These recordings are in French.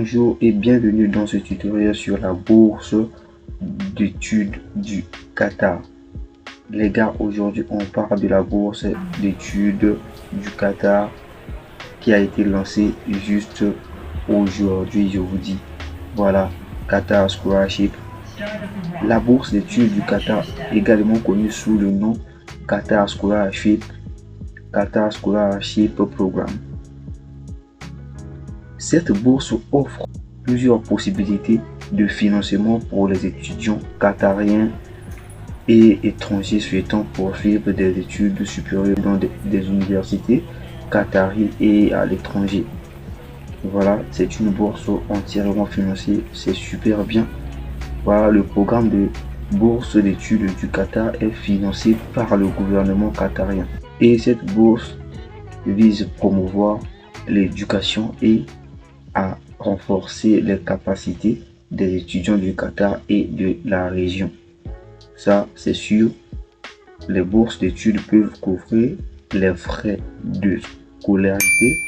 Bonjour et bienvenue dans ce tutoriel sur la bourse d'études du Qatar. Les gars, aujourd'hui on parle de la bourse d'études du Qatar qui a été lancée juste aujourd'hui, je vous dis. Voilà, Qatar Scholarship. La bourse d'études du Qatar, également connue sous le nom Qatar Scholarship Programme. Cette bourse offre plusieurs possibilités de financement pour les étudiants qatariens et étrangers souhaitant poursuivre des études supérieures dans des universités qataries et à l'étranger. Voilà, c'est une bourse entièrement financée, c'est super bien. Voilà, le programme de bourse d'études du Qatar est financé par le gouvernement qatarien. Et cette bourse vise à promouvoir l'éducation et à renforcer les capacités des étudiants du Qatar et de la région. Ça, c'est sûr. Les bourses d'études peuvent couvrir les frais de scolarité,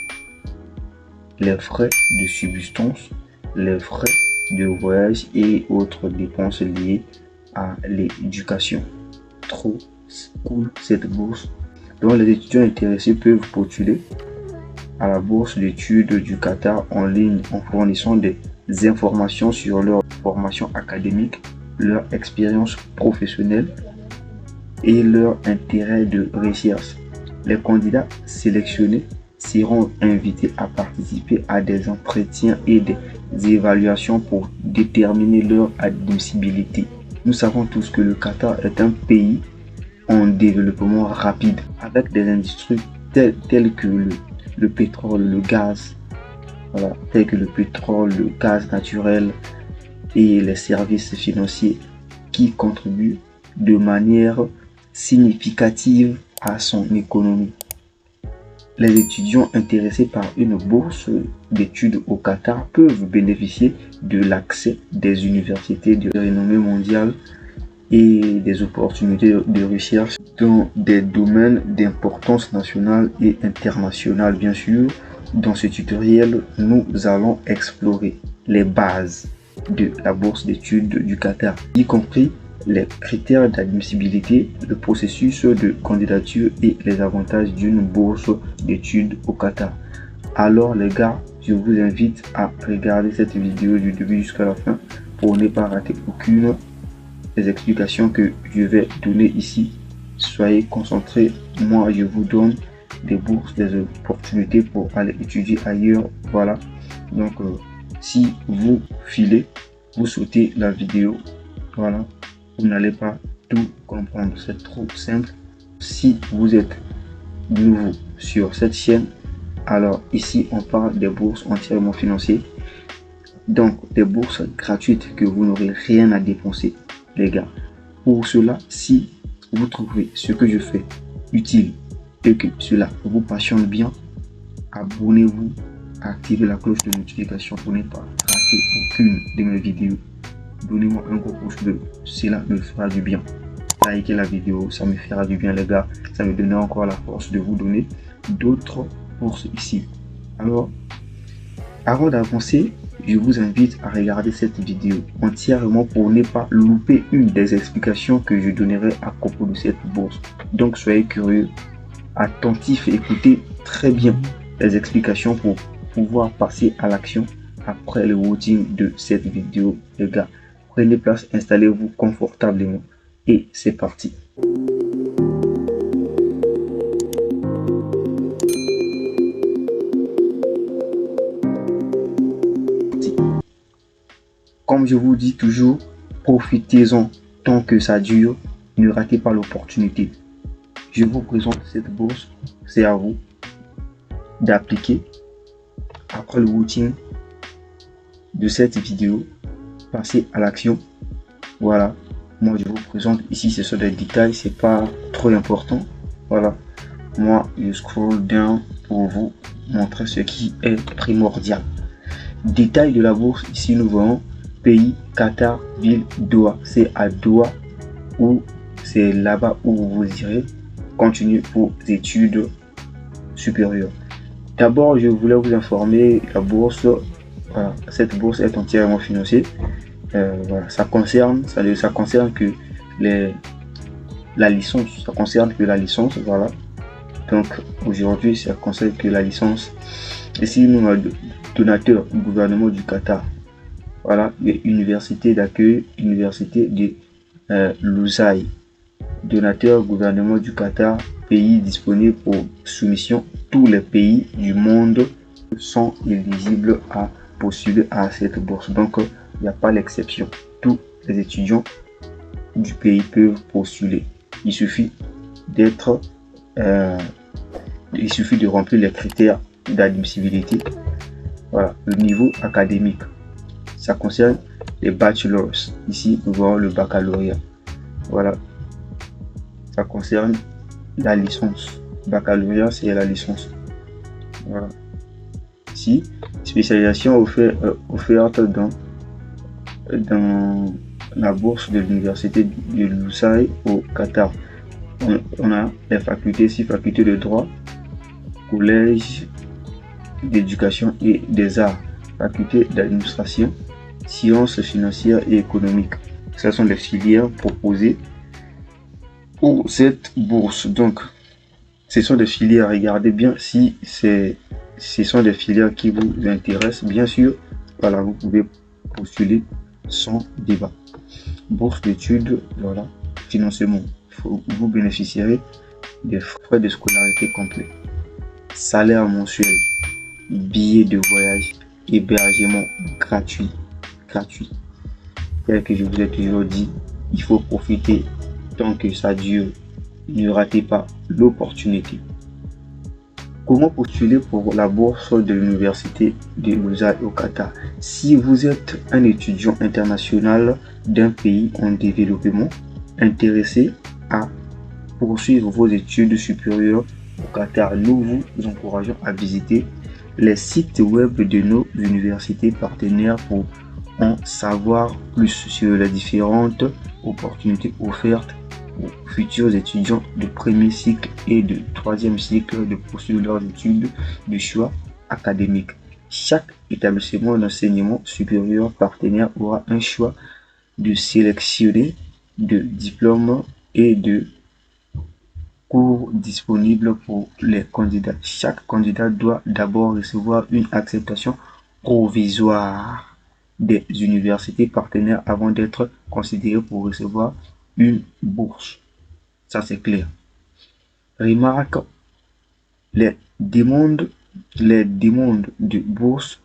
les frais de subsistance, les frais de voyage et autres dépenses liées à l'éducation. Trop cool cette bourse. Donc les étudiants intéressés peuvent postuler à la bourse d'études du Qatar en ligne en fournissant des informations sur leur formation académique, leur expérience professionnelle et leur intérêt de recherche. Les candidats sélectionnés seront invités à participer à des entretiens et des évaluations pour déterminer leur admissibilité. Nous savons tous que le Qatar est un pays en développement rapide avec des industries telles que le pétrole, le gaz, voilà, tels que le pétrole, le gaz naturel et les services financiers qui contribuent de manière significative à son économie. Les étudiants intéressés par une bourse d'études au Qatar peuvent bénéficier de l'accès des universités de renommée mondiale et des opportunités de recherche dans des domaines d'importance nationale et internationale. Bien sûr, dans ce tutoriel, nous allons explorer les bases de la bourse d'études du Qatar, y compris les critères d'admissibilité, le processus de candidature et les avantages d'une bourse d'études au Qatar. Alors les gars, je vous invite à regarder cette vidéo du début jusqu'à la fin pour ne pas rater aucune des explications que je vais donner ici. Soyez concentrés, moi je vous donne des bourses, des opportunités pour aller étudier ailleurs. Voilà, donc si vous filez, vous sautez la vidéo, voilà, vous n'allez pas tout comprendre, c'est trop simple. Si vous êtes nouveau sur cette chaîne, alors ici on parle des bourses entièrement financées, donc des bourses gratuites que vous n'aurez rien à dépenser. Les gars, pour cela, si vous trouvez ce que je fais utile et que cela vous passionne bien, abonnez-vous, activez la cloche de notification pour ne pas rater aucune de mes vidéos. Donnez-moi un gros pouce bleu, cela me fera du bien. Likez la vidéo, ça me fera du bien les gars, ça me donnera encore la force de vous donner d'autres bourses ici. Alors, avant d'avancer, je vous invite à regarder cette vidéo entièrement pour ne pas louper une des explications que je donnerai à propos de cette bourse. Donc soyez curieux, attentifs et écoutez très bien les explications pour pouvoir passer à l'action après le watching de cette vidéo. Les gars, prenez place, installez-vous confortablement et c'est parti. Comme je vous dis toujours, profitez-en tant que ça dure, ne ratez pas l'opportunité. Je vous présente cette bourse, c'est à vous d'appliquer. Après le watching de cette vidéo, passez à l'action. Voilà, moi je vous présente ici, ce sont des détails, c'est pas trop important. Voilà, moi je scroll down pour vous montrer ce qui est primordial. Détail de la bourse, ici nous voyons pays Qatar, ville Doha. C'est à Doha ou c'est là-bas où vous irez continuer vos études supérieures. D'abord, je voulais vous informer, la bourse Voilà, cette bourse est entièrement financée. Voilà, ça concerne que la licence, voilà. Donc aujourd'hui, ça concerne que la licence. Et si nous, donateur du gouvernement du Qatar, voilà, université d'accueil, université de Lusail, donateur gouvernement du Qatar, pays disponible pour soumission. Tous les pays du monde sont éligibles à postuler à cette bourse. Donc, il n'y a pas l'exception. Tous les étudiants du pays peuvent postuler. Il suffit d'être, il suffit de remplir les critères d'admissibilité. Voilà, le niveau académique, ça concerne les bachelors. Ici, nous voyons le baccalauréat. Voilà, ça concerne la licence. Baccalauréat, c'est la licence. Voilà. Ici, spécialisation offerte dans la bourse de l'université de Lusail au Qatar. On a les facultés ici, faculté de droit, collège d'éducation et des arts, faculté d'administration, sciences financières et économiques. Ce sont les filières proposées pour cette bourse. Donc, ce sont des filières, regardez bien si ce sont des filières qui vous intéressent. Bien sûr, voilà, vous pouvez postuler sans débat. Bourse d'études, voilà, financement. Vous bénéficierez des frais de scolarité complets, salaire mensuel, billets de voyage, hébergement gratuit. Tel que je vous ai toujours dit, il faut profiter tant que ça dure. Ne ratez pas l'opportunité. Comment postuler pour la bourse de l'université de Lusail au Qatar? Si vous êtes un étudiant international d'un pays en développement, intéressé à poursuivre vos études supérieures au Qatar, nous vous encourageons à visiter les sites web de nos universités partenaires pour en savoir plus sur les différentes opportunités offertes aux futurs étudiants de premier cycle et de troisième cycle de poursuivre leurs études de choix académique. Chaque établissement d'enseignement supérieur partenaire aura un choix de sélectionner de diplômes et de cours disponibles pour les candidats. Chaque candidat doit d'abord recevoir une acceptation provisoire des universités partenaires avant d'être considéré pour recevoir une bourse. Ça, c'est clair. Remarque, les demandes de bourse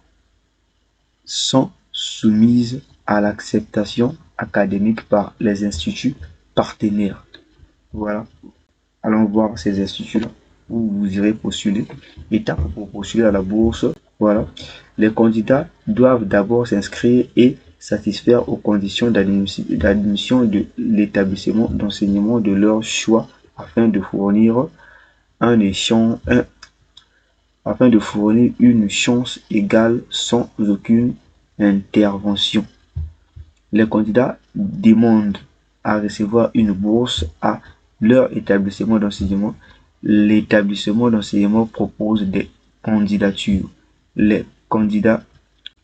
sont soumises à l'acceptation académique par les instituts partenaires. Voilà. Allons voir ces instituts-là où vous irez postuler. Étape pour postuler à la bourse. Voilà. Les candidats doivent d'abord s'inscrire et satisfaire aux conditions d'admission de l'établissement d'enseignement de leur choix afin de fournir une chance égale sans aucune intervention. Les candidats demandent à recevoir une bourse à leur établissement d'enseignement. L'établissement d'enseignement propose des candidatures. Les candidats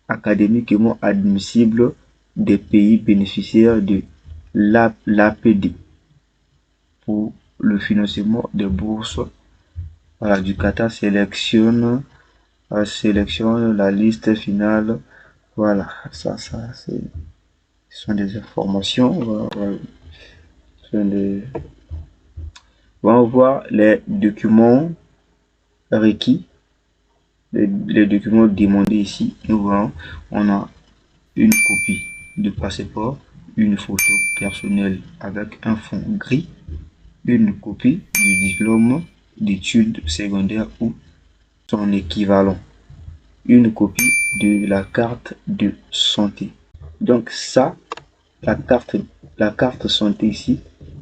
académiquement admissibles des pays bénéficiaires de l'APD pour le financement des bourses. Voilà, du Qatar sélectionne la liste finale. Voilà, ce sont des informations. Voilà. On va voir les documents requis. Les documents demandés ici, nous voyons, on a une copie de passeport, une photo personnelle avec un fond gris, une copie du diplôme d'études secondaires ou son équivalent, une copie de la carte de santé. Donc ça, la carte santé ici,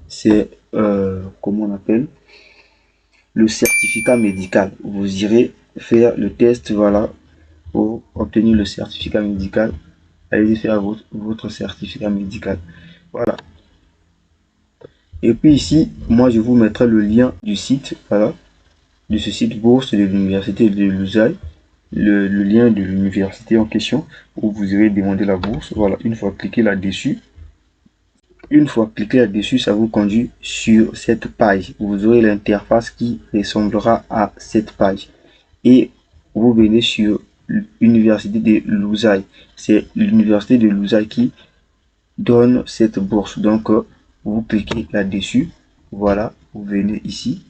c'est comment on appelle, le certificat médical. Vous irez faire le test, voilà, pour obtenir le certificat médical. Allez faire votre certificat médical. Voilà. Et puis ici, moi je vous mettrai le lien du site, voilà, de ce site bourse de l'université de Lusail. le lien de l'université en question où vous irez demander la bourse. Voilà, une fois cliqué là-dessus, ça vous conduit sur cette page. Vous aurez l'interface qui ressemblera à cette page. Et vous venez sur l'université de Lausanne. C'est l'université de Lausanne qui donne cette bourse. Donc, vous cliquez là-dessus. Voilà, vous venez ici.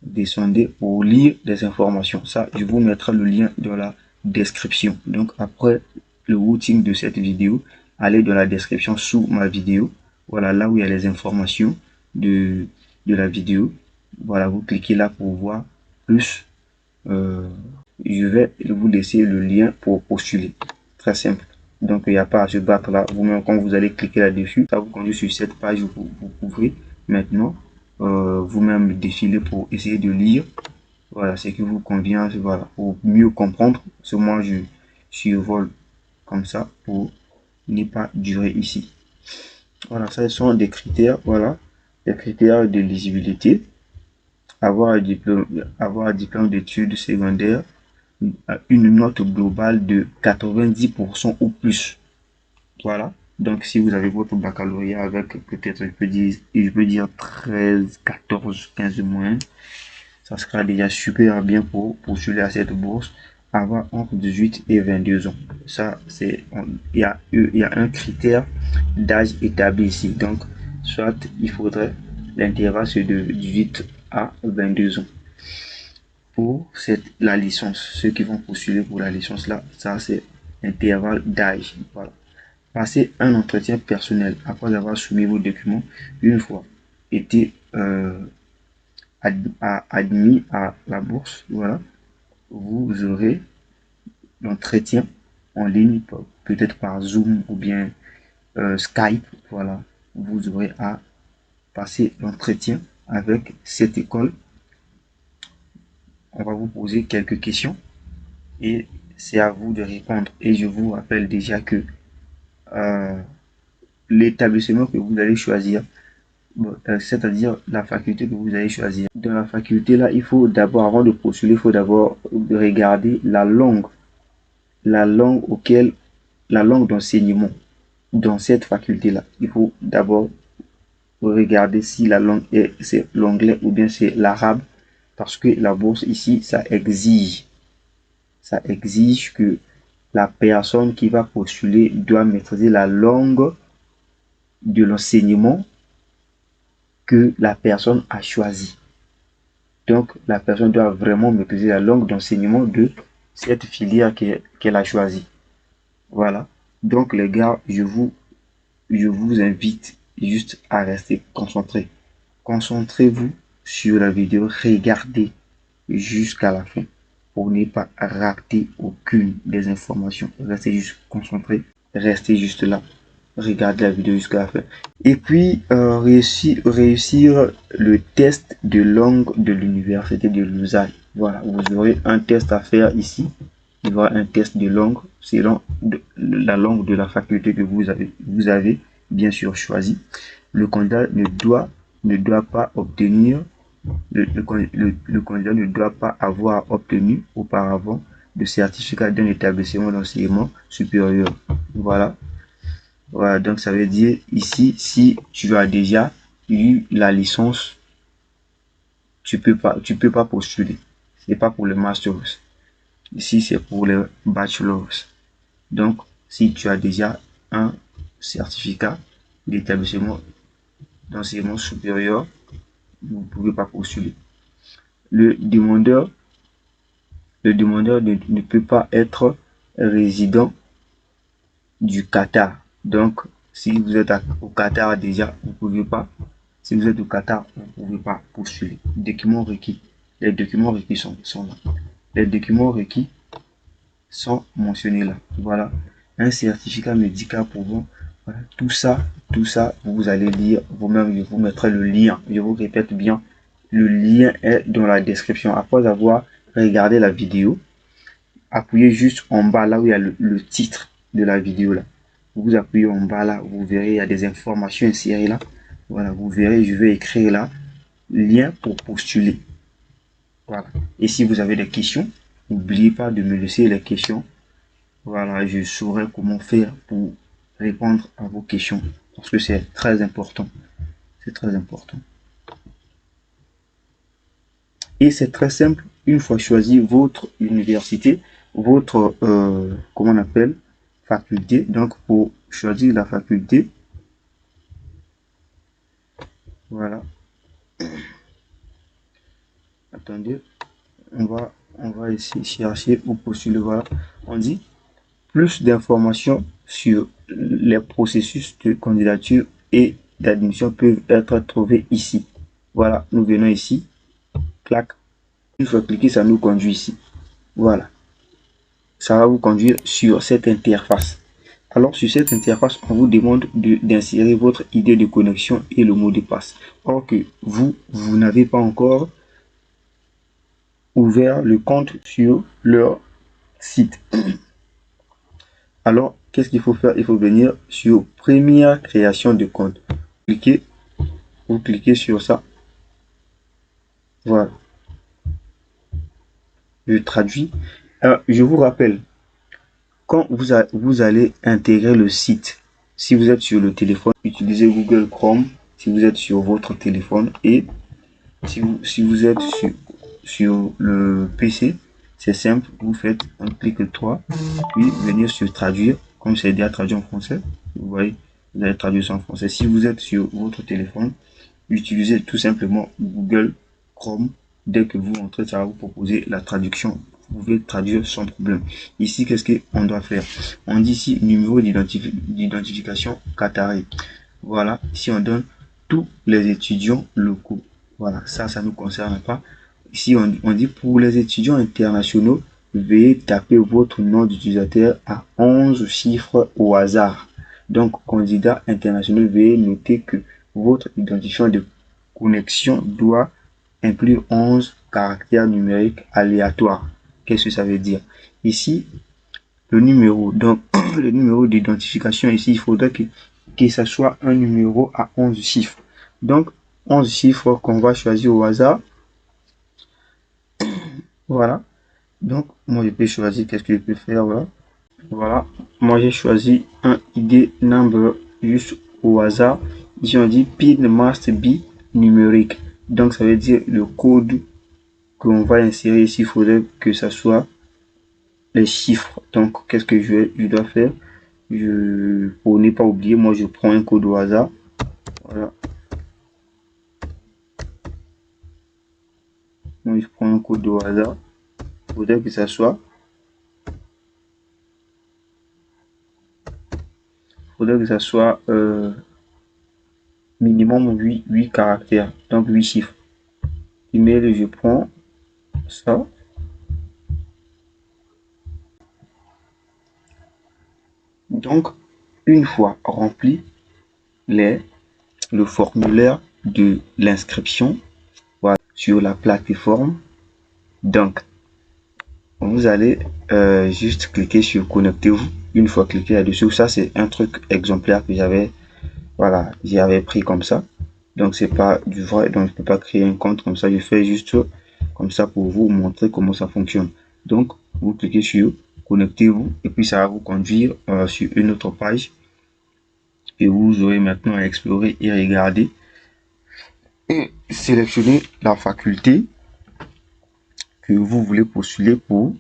Descendez pour lire des informations. Ça, je vous mettrai le lien dans la description. Donc, après le routing de cette vidéo, allez dans la description sous ma vidéo. Voilà, là où il y a les informations de la vidéo. Voilà, vous cliquez là pour voir plus. Je vais vous laisser le lien pour postuler. Très simple. Donc, il n'y a pas à se battre là. Vous-même, quand vous allez cliquer là-dessus, ça vous conduit sur cette page où vous pouvez maintenant vous-même défiler pour essayer de lire. Voilà, ce qui vous convient, voilà, pour mieux comprendre. Parce que moi, je survole comme ça pour ne pas durer ici. Voilà, ça ce sont des critères, voilà, les critères d'éligibilité. Avoir un diplôme d'études secondaires, une note globale de 90% ou plus. Voilà. Donc, si vous avez votre baccalauréat avec peut-être, je peux dire 13, 14, 15 moyens, ça sera déjà super bien pour postuler à cette bourse. Avoir entre 18 et 22 ans. Ça, c'est, il y a un critère d'âge établi ici. Donc, soit il faudrait l'intervalle de 18 à 22 ans. Pour la licence, ceux qui vont postuler pour la licence là, ça c'est intervalle d'âge. Voilà. Passer un entretien personnel après avoir soumis vos documents une fois été admis à la bourse. Voilà, vous aurez l'entretien en ligne, peut-être par Zoom ou bien Skype. Voilà, vous aurez à passer l'entretien avec cette école. On va vous poser quelques questions et c'est à vous de répondre. Et je vous rappelle déjà que l'établissement que vous allez choisir, c'est-à-dire la faculté que vous allez choisir. Dans la faculté là, il faut d'abord, avant de postuler, il faut d'abord regarder la langue d'enseignement dans cette faculté là. Il faut d'abord regarder si la langue c'est l'anglais ou bien c'est l'arabe, parce que la bourse ici, ça exige que la personne qui va postuler doit maîtriser la langue de l'enseignement que la personne a choisi. Donc, la personne doit vraiment maîtriser la langue d'enseignement de cette filière qu'elle a choisie. Voilà. Donc, les gars, je vous invite juste à rester concentré. Concentrez-vous sur la vidéo, regardez jusqu'à la fin pour ne pas rater aucune des informations. Restez juste concentré, restez juste là, regardez la vidéo jusqu'à la fin. Et puis, réussir le test de langue de l'université de Lausanne. Voilà, vous aurez un test à faire ici. Il y aura un test de langue selon la langue de la faculté que vous avez bien sûr choisi. Le candidat ne doit pas obtenir, le candidat ne doit pas avoir obtenu auparavant de certificat d'un établissement d'enseignement supérieur. Voilà. Voilà, donc ça veut dire ici, si tu as déjà eu la licence, tu peux pas postuler. C'est pas pour le masters. Ici, c'est pour les bachelors. Donc, si tu as déjà un certificat d'établissement d'enseignement supérieur, vous ne pouvez pas postuler. Le demandeur ne peut pas être résident du Qatar. Donc, si vous êtes au Qatar déjà, vous ne pouvez pas. Si vous êtes au Qatar, vous ne pouvez pas postuler. Documents requis. Les documents requis sont là. Les documents requis sont mentionnés là. Voilà. Un certificat médical prouvant. Voilà. Tout ça, vous allez lire vous-même. Je vous mettrai le lien. Je vous répète bien. Le lien est dans la description. Après avoir regardé la vidéo, appuyez juste en bas là où il y a le titre de la vidéo là. Vous appuyez en bas là, vous verrez, il y a des informations insérées là. Voilà, vous verrez, je vais écrire là, lien pour postuler. Voilà. Et si vous avez des questions, n'oubliez pas de me laisser les questions. Voilà, je saurai comment faire pour répondre à vos questions parce que c'est très important. C'est très important. Et c'est très simple, une fois choisi votre université, votre, comment on appelle, faculté. Donc, pour choisir la faculté, voilà. Attendez, on va essayer de chercher ou postuler. Voilà, on dit plus d'informations sur les processus de candidature et d'admission peuvent être trouvées ici. Voilà, nous venons ici, clac. Une fois cliqué, ça nous conduit ici. Voilà, ça va vous conduire sur cette interface. Alors sur cette interface, on vous demande d'insérer votre idée de connexion et le mot de passe. Or que vous n'avez pas encore ouvert le compte sur leur site. Alors, qu'est-ce qu'il faut faire? Il faut venir sur première création de compte. Vous cliquez sur ça. Voilà. Je traduis. Alors, je vous rappelle, quand vous allez intégrer le site, si vous êtes sur le téléphone, utilisez Google Chrome si vous êtes sur votre téléphone, et si vous êtes sur le PC, c'est simple, vous faites un clic 3, puis venir sur traduire, comme c'est déjà traduit en français, vous voyez, vous allez traduire ça en français. Si vous êtes sur votre téléphone, utilisez tout simplement Google Chrome. Dès que vous entrez, ça va vous proposer la traduction. Vous pouvez traduire sans problème. Ici, qu'est-ce qu'on doit faire? On dit ici numéro d'identification Qatari. Voilà, ici on donne tous les étudiants locaux. Voilà, ça ne nous concerne pas. Ici, on dit pour les étudiants internationaux, veuillez taper votre nom d'utilisateur à 11 chiffres au hasard. Donc, candidat international, veuillez noter que votre identifiant de connexion doit inclure 11 caractères numériques aléatoires. Qu'est-ce que ça veut dire? Ici, le numéro, donc le numéro d'identification ici, il faudrait que ça soit un numéro à 11 chiffres. Donc, 11 chiffres qu'on va choisir au hasard. Voilà. Donc, moi, je peux choisir qu'est-ce que je peux faire. Voilà. Voilà. Moi, j'ai choisi un ID number juste au hasard. Ici, on dit PIN must be numérique. Donc, ça veut dire le code qu'on va insérer ici, il faudrait que ça soit les chiffres. Donc, qu'est-ce que je dois faire? Pour ne pas oublier, moi, je prends un code au hasard. Voilà. Moi, je prends un code au hasard. Il faudrait que ça soit. Minimum 8 caractères, donc 8 chiffres. Email, je prends ça. Donc, une fois rempli le formulaire de l'inscription, voilà, sur la plateforme, donc, vous allez juste cliquer sur connectez-vous. Une fois cliqué là-dessus, ça c'est un truc exemplaire que j'avais pris comme ça. Donc c'est pas du vrai, donc je peux pas créer un compte comme ça. Je fais juste comme ça pour vous montrer comment ça fonctionne. Donc vous cliquez sur connectez-vous et puis ça va vous conduire sur une autre page et vous aurez maintenant à explorer et regarder et sélectionner la faculté que vous voulez postuler pour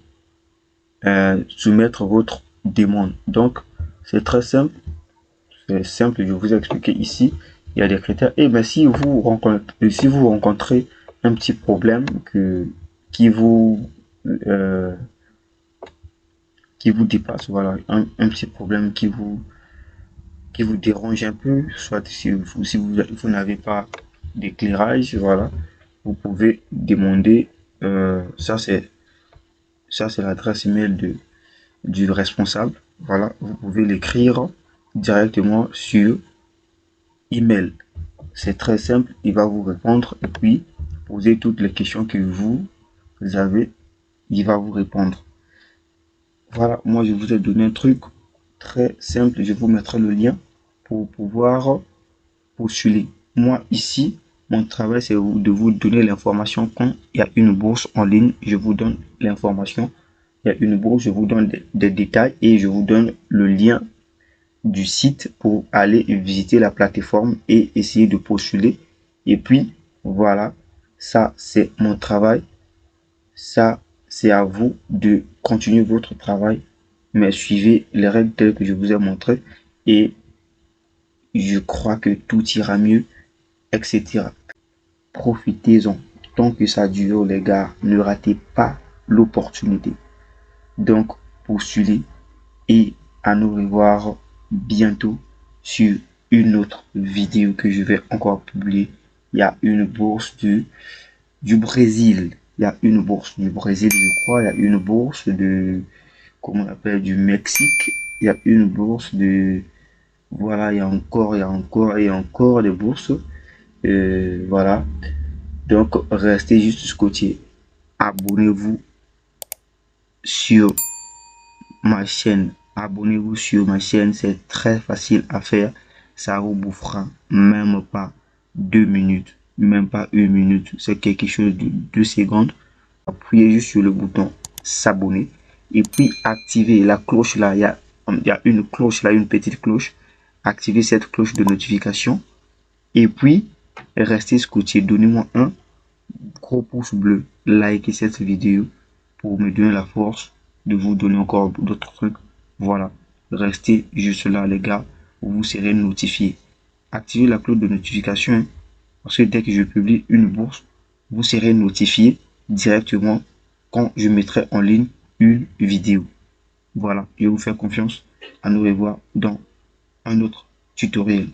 soumettre votre demande. Donc c'est très simple. C'est simple, je vous ai expliqué ici. Il y a des critères. Et bien si vous rencontrez un petit problème qui vous dépasse, voilà, un petit problème qui vous dérange un peu, soit si vous n'avez pas d'éclairage, voilà, vous pouvez demander ça c'est l'adresse email du responsable. Voilà, vous pouvez l'écrire directement sur email. C'est très simple, il va vous répondre et puis poser toutes les questions que vous avez, il va vous répondre. Voilà, moi je vous ai donné un truc très simple, je vous mettrai le lien pour pouvoir postuler. Moi ici, mon travail c'est de vous donner l'information quand il y a une bourse en ligne, je vous donne l'information il y a une bourse, je vous donne des détails et je vous donne le lien du site pour aller visiter la plateforme et essayer de postuler. Et puis, voilà, ça c'est mon travail. Ça, c'est à vous de continuer votre travail, mais suivez les règles telles que je vous ai montrées et je crois que tout ira mieux, etc. Profitez-en. Tant que ça dure, les gars, ne ratez pas l'opportunité. Donc, postulez et à nous revoir bientôt sur une autre vidéo que je vais encore publier. Il y a une bourse du Brésil. Il y a une bourse du Brésil, je crois. Il y a une bourse de, comment on appelle, du Mexique. Il y a une bourse de, voilà, il y a encore des bourses. Voilà. Donc, restez juste scotché. Abonnez-vous sur ma chaîne. Abonnez-vous sur ma chaîne. C'est très facile à faire. Ça vous bouffera même pas 2 minutes. Même pas 1 minute. C'est quelque chose de 2 secondes. Appuyez juste sur le bouton s'abonner. Et puis, activez la cloche là. Il y a une cloche là, une petite cloche. Activez cette cloche de notification. Et puis, restez scotché. Donnez-moi un gros pouce bleu, likez cette vidéo pour me donner la force de vous donner encore d'autres trucs. Voilà, restez juste là les gars, vous serez notifié. Activez la cloche de notification hein, parce que dès que je publie une bourse, vous serez notifié directement quand je mettrai en ligne une vidéo. Voilà, je vous fais confiance. À nous revoir dans un autre tutoriel.